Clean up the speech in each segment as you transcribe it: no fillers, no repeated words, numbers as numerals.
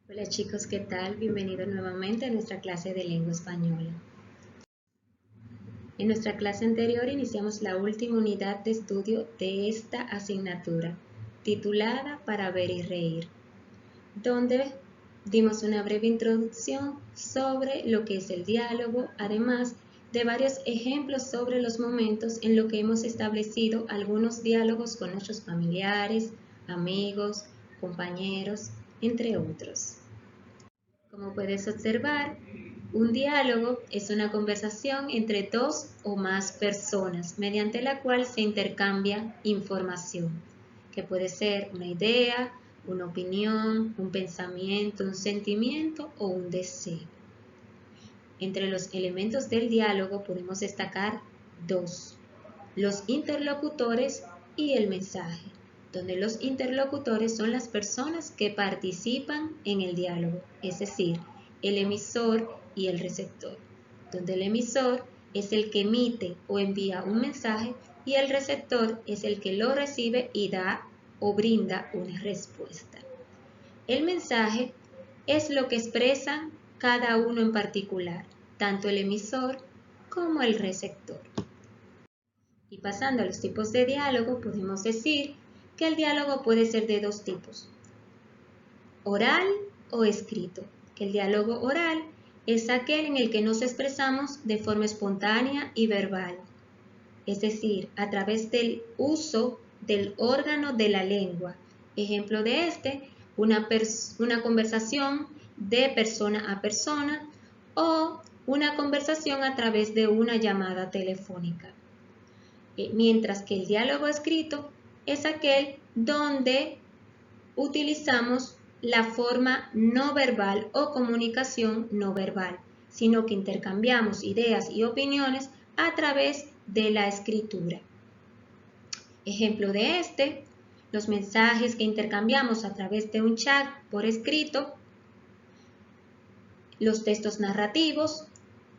Hola chicos, ¿qué tal? Bienvenidos nuevamente a nuestra clase de lengua española. En nuestra clase anterior iniciamos la última unidad de estudio de esta asignatura, titulada Para ver y reír, donde dimos una breve introducción sobre lo que es el diálogo, además de varios ejemplos sobre los momentos en los que hemos establecido algunos diálogos con nuestros familiares, amigos, compañeros, entre otros. Como puedes observar, un diálogo es una conversación entre dos o más personas mediante la cual se intercambia información, que puede ser una idea, una opinión, un pensamiento, un sentimiento o un deseo. Entre los elementos del diálogo podemos destacar dos: los interlocutores y el mensaje, donde los interlocutores son las personas que participan en el diálogo, es decir, el emisor y el receptor, donde el emisor es el que emite o envía un mensaje y el receptor es el que lo recibe y da o brinda una respuesta. El mensaje es lo que expresa cada uno en particular, tanto el emisor como el receptor. Y pasando a los tipos de diálogo, podemos decir que el diálogo puede ser de dos tipos: oral o escrito. Que el diálogo oral es aquel en el que nos expresamos de forma espontánea y verbal, es decir, a través del uso del órgano de la lengua. Ejemplo de este, una conversación de persona a persona o una conversación a través de una llamada telefónica. Mientras que el diálogo escrito es aquel donde utilizamos la forma no verbal o comunicación no verbal, sino que intercambiamos ideas y opiniones a través de la escritura. Ejemplo de este, los mensajes que intercambiamos a través de un chat por escrito, los textos narrativos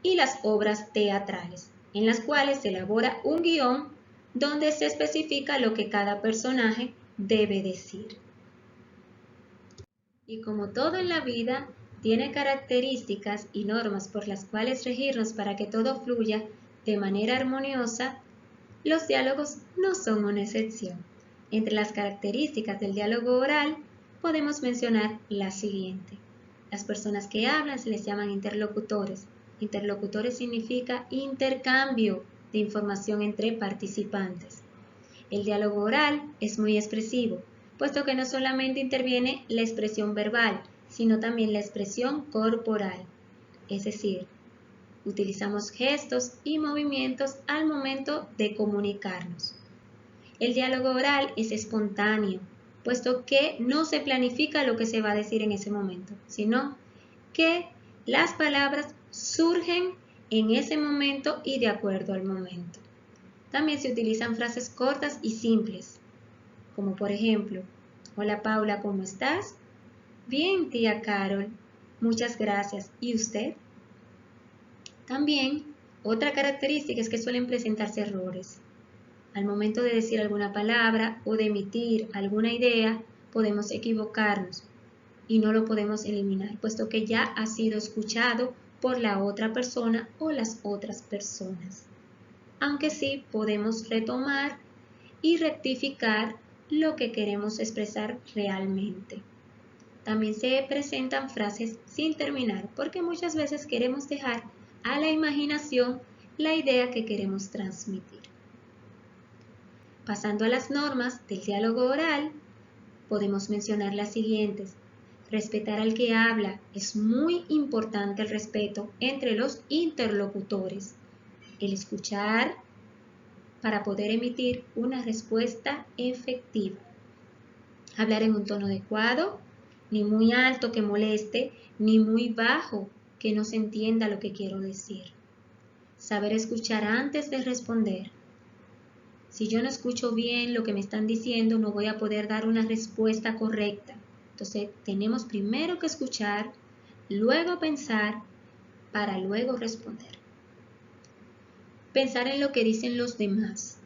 y las obras teatrales, en las cuales se elabora un guión donde se especifica lo que cada personaje debe decir. Y como todo en la vida tiene características y normas por las cuales regirnos para que todo fluya de manera armoniosa, los diálogos no son una excepción. Entre las características del diálogo oral podemos mencionar la siguiente. Las personas que hablan se les llaman interlocutores. Interlocutores significa intercambio de información entre participantes. El diálogo oral es muy expresivo, puesto que no solamente interviene la expresión verbal, sino también la expresión corporal. Es decir, utilizamos gestos y movimientos al momento de comunicarnos. El diálogo oral es espontáneo, puesto que no se planifica lo que se va a decir en ese momento, sino que las palabras surgen en ese momento y de acuerdo al momento. También se utilizan frases cortas y simples, como por ejemplo: hola Paula, ¿cómo estás? Bien, tía Carol, muchas gracias. ¿Y usted? También, otra característica es que suelen presentarse errores. Al momento de decir alguna palabra o de emitir alguna idea, podemos equivocarnos y no lo podemos eliminar, puesto que ya ha sido escuchado por la otra persona o las otras personas. Aunque sí podemos retomar y rectificar lo que queremos expresar realmente. También se presentan frases sin terminar, porque muchas veces queremos dejar a la imaginación la idea que queremos transmitir. Pasando a las normas del diálogo oral, podemos mencionar las siguientes. Respetar al que habla. Es muy importante el respeto entre los interlocutores. El escuchar para poder emitir una respuesta efectiva. Hablar en un tono adecuado, ni muy alto que moleste, ni muy bajo que no se entienda lo que quiero decir. Saber escuchar antes de responder. Si yo no escucho bien lo que me están diciendo, no voy a poder dar una respuesta correcta. Entonces, tenemos primero que escuchar, luego pensar, para luego responder. Pensar en lo que dicen los demás.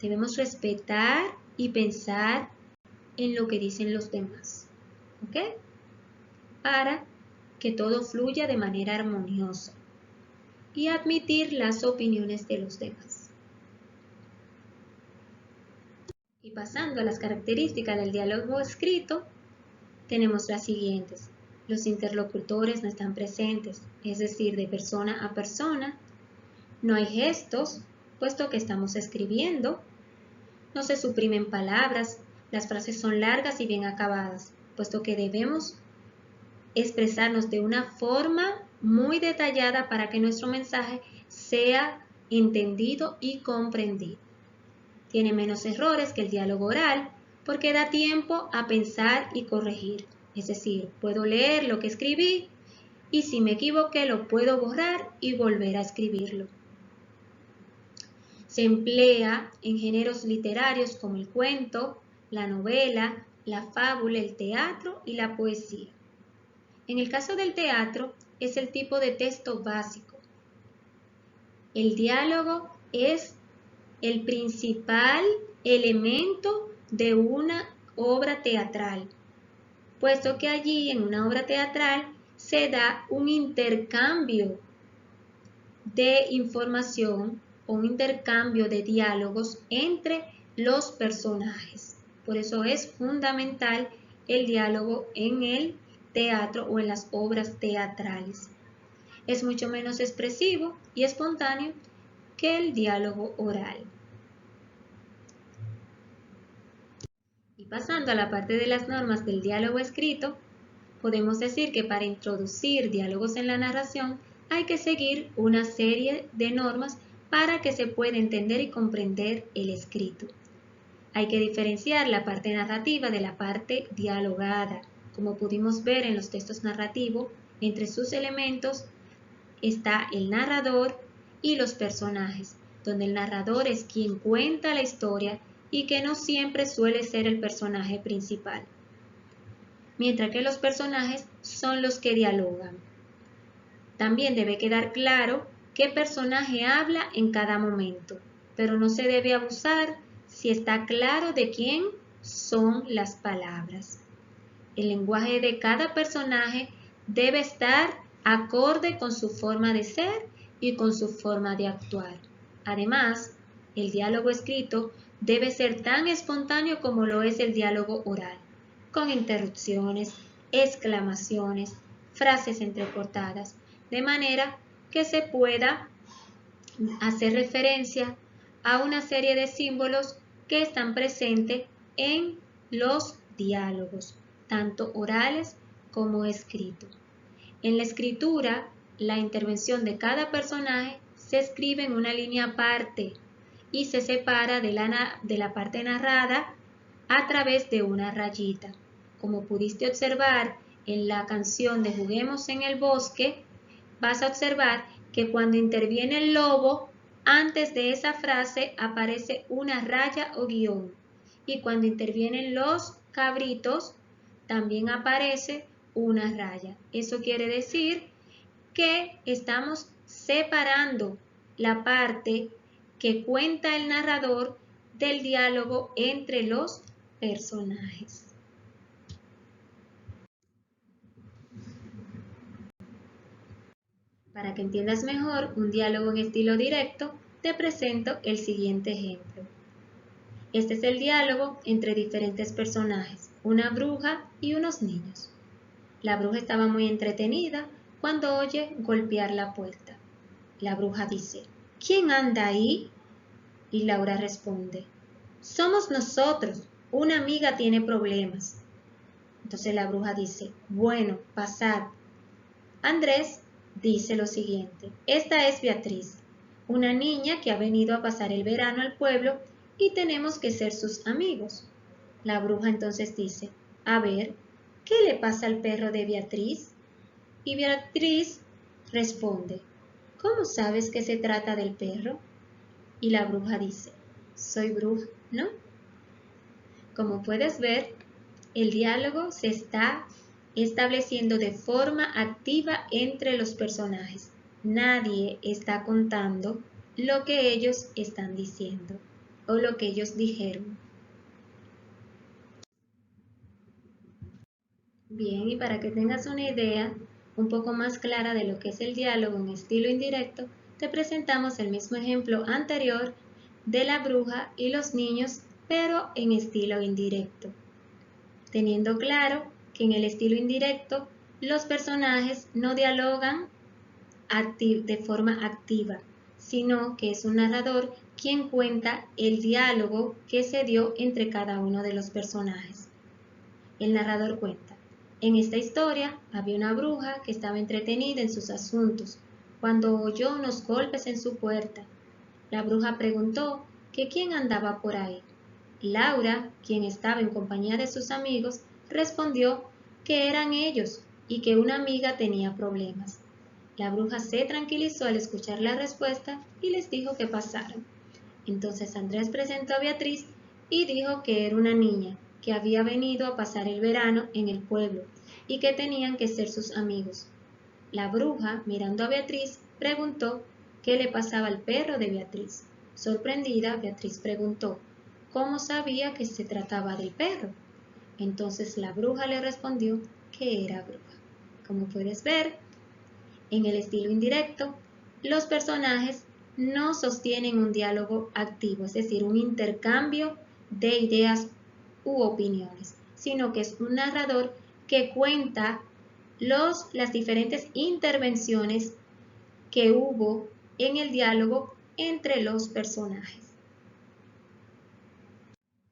Debemos respetar y pensar en lo que dicen los demás. ¿Ok? para que todo fluya de manera armoniosa y admitir las opiniones de los demás. Y pasando a las características del diálogo escrito, tenemos las siguientes. Los interlocutores no están presentes, es decir, de persona a persona. No hay gestos, puesto que estamos escribiendo. No se suprimen palabras, las frases son largas y bien acabadas, puesto que debemos expresarnos de una forma muy detallada para que nuestro mensaje sea entendido y comprendido. Tiene menos errores que el diálogo oral porque da tiempo a pensar y corregir. Es decir, puedo leer lo que escribí y si me equivoqué lo puedo borrar y volver a escribirlo. Se emplea en géneros literarios como el cuento, la novela, la fábula, el teatro y la poesía. En el caso del teatro, es el tipo de texto básico. El diálogo es el principal elemento de una obra teatral, puesto que allí en una obra teatral se da un intercambio de información o un intercambio de diálogos entre los personajes. Por eso es fundamental el diálogo en el teatro o en las obras teatrales. Es mucho menos expresivo y espontáneo que el diálogo oral. Y pasando a la parte de las normas del diálogo escrito, podemos decir que para introducir diálogos en la narración hay que seguir una serie de normas para que se pueda entender y comprender el escrito. Hay que diferenciar la parte narrativa de la parte dialogada. Como pudimos ver en los textos narrativos, entre sus elementos está el narrador y los personajes, donde el narrador es quien cuenta la historia y que no siempre suele ser el personaje principal, mientras que los personajes son los que dialogan. También debe quedar claro qué personaje habla en cada momento, pero no se debe abusar si está claro de quién son las palabras. El lenguaje de cada personaje debe estar acorde con su forma de ser y con su forma de actuar. Además, el diálogo escrito debe ser tan espontáneo como lo es el diálogo oral, con interrupciones, exclamaciones, frases entrecortadas, de manera que se pueda hacer referencia a una serie de símbolos que están presentes en los diálogos, tanto orales como escritos. En la escritura, la intervención de cada personaje se escribe en una línea aparte y se separa de la parte narrada a través de una rayita. Como pudiste observar en la canción de Juguemos en el Bosque, vas a observar que cuando interviene el lobo, antes de esa frase aparece una raya o guión. Y cuando intervienen los cabritos, también aparece una raya. Eso quiere decir que estamos separando la parte que cuenta el narrador del diálogo entre los personajes. Para que entiendas mejor un diálogo en estilo directo, te presento el siguiente ejemplo. Este es el diálogo entre diferentes personajes, una bruja y unos niños. La bruja estaba muy entretenida cuando oye golpear la puerta. La bruja dice, ¿quién anda ahí? Y Laura responde, somos nosotros, una amiga tiene problemas. Entonces la bruja dice, bueno, pasad. Andrés dice lo siguiente, esta es Beatriz, una niña que ha venido a pasar el verano al pueblo y tenemos que ser sus amigos. La bruja entonces dice, a ver, ¿qué le pasa al perro de Beatriz? Y Beatriz responde, ¿cómo sabes que se trata del perro? Y la bruja dice, soy bruja, ¿no? Como puedes ver, el diálogo se está estableciendo de forma activa entre los personajes. Nadie está contando lo que ellos están diciendo o lo que ellos dijeron. Bien, y para que tengas una idea un poco más clara de lo que es el diálogo en estilo indirecto, te presentamos el mismo ejemplo anterior de la bruja y los niños, pero en estilo indirecto, teniendo claro que en el estilo indirecto los personajes no dialogan de forma activa, sino que es un narrador quien cuenta el diálogo que se dio entre cada uno de los personajes. El narrador cuenta: en esta historia había una bruja que estaba entretenida en sus asuntos cuando oyó unos golpes en su puerta. La bruja preguntó que quién andaba por ahí. Laura, quien estaba en compañía de sus amigos, respondió que eran ellos y que una amiga tenía problemas. La bruja se tranquilizó al escuchar la respuesta y les dijo que pasaran. Entonces Andrés presentó a Beatriz y dijo que era una niña que había venido a pasar el verano en el pueblo y que tenían que ser sus amigos. La bruja, mirando a Beatriz, preguntó qué le pasaba al perro de Beatriz. Sorprendida, Beatriz preguntó cómo sabía que se trataba del perro. Entonces la bruja le respondió que era bruja. Como puedes ver, en el estilo indirecto, los personajes no sostienen un diálogo activo, es decir, un intercambio de ideas u opiniones, sino que es un narrador que cuenta las diferentes intervenciones que hubo en el diálogo entre los personajes.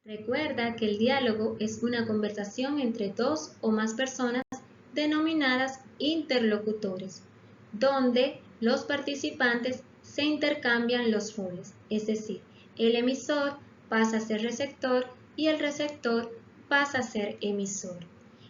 Recuerda que el diálogo es una conversación entre dos o más personas denominadas interlocutores, donde los participantes se intercambian los roles, es decir, el emisor pasa a ser receptor y el receptor pasa a ser emisor,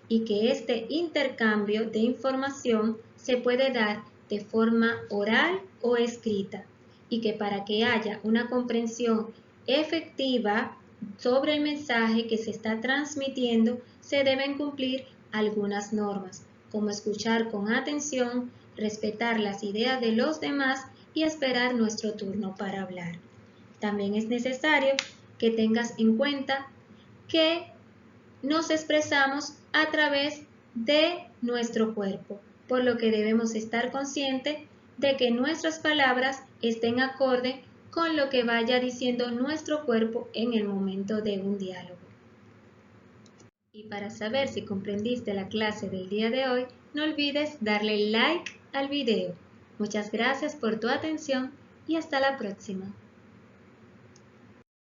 y que este intercambio de información se puede dar de forma oral o escrita, y que para que haya una comprensión efectiva sobre el mensaje que se está transmitiendo se deben cumplir algunas normas, como escuchar con atención, respetar las ideas de los demás y esperar nuestro turno para hablar. También es necesario que tengas en cuenta que nos expresamos a través de nuestro cuerpo, por lo que debemos estar conscientes de que nuestras palabras estén acorde con lo que vaya diciendo nuestro cuerpo en el momento de un diálogo. Y para saber si comprendiste la clase del día de hoy, no olvides darle like al video. Muchas gracias por tu atención y hasta la próxima.